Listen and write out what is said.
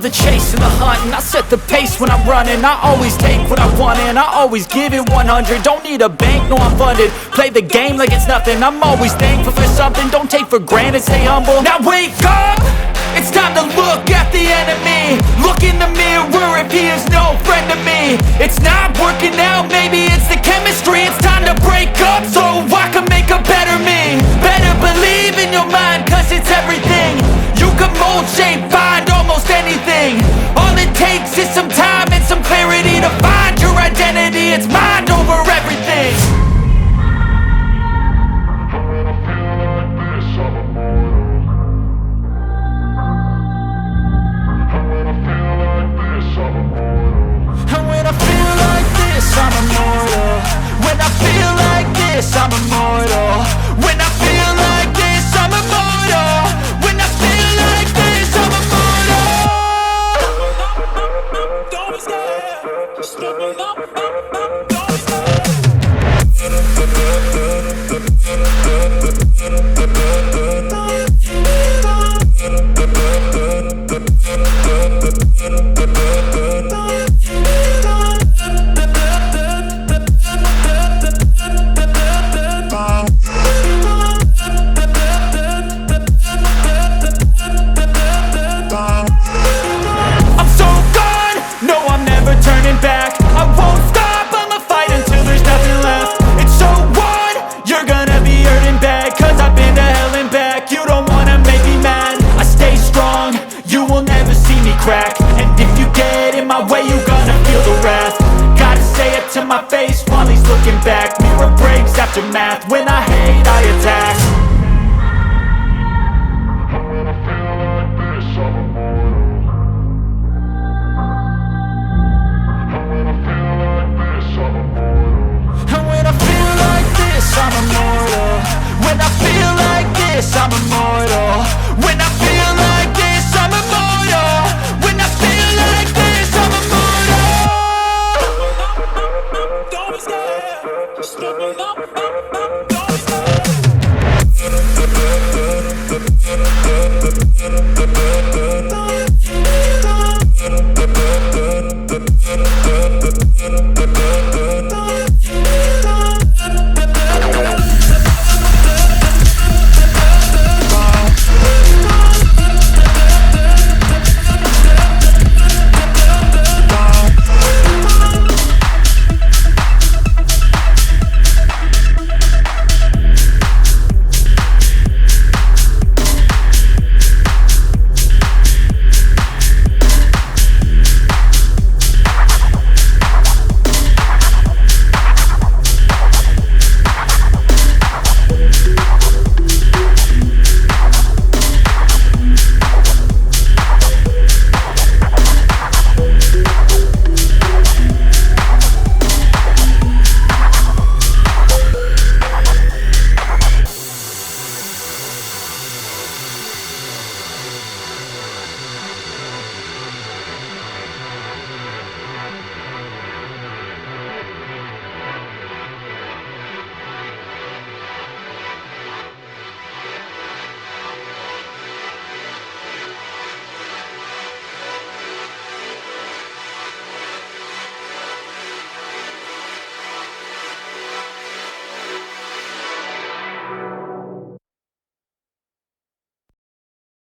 the chase and the hunt, and I set the pace when I'm running. I always take what I want and I always give it 100. Don't need a bank, no I'm funded. Play the game like it's nothing. I'm always thankful for something. Don't take for granted, stay humble. Now wake up! It's time to look at the enemy. Look in the mirror if he is no friend to me. It's not working out, maybe it's the chemistry. It's time to break up so I can make a better me. Better believe in your mind, cause it's everything. You can mold, shape, find almost anything. All it takes is some time and some clarity to find your identity. It's mind over everything. I'm immortal. When I feel like this, I'm immortal. When I feel like this, I'm immortal. When I feel like this, I'm immortal. Don't be scared. Stepping up, don't be crack. And if you get in my way, you gonna feel the wrath. Gotta say it to my face while he's looking back. Mirror breaks after math. When I hate, I attack.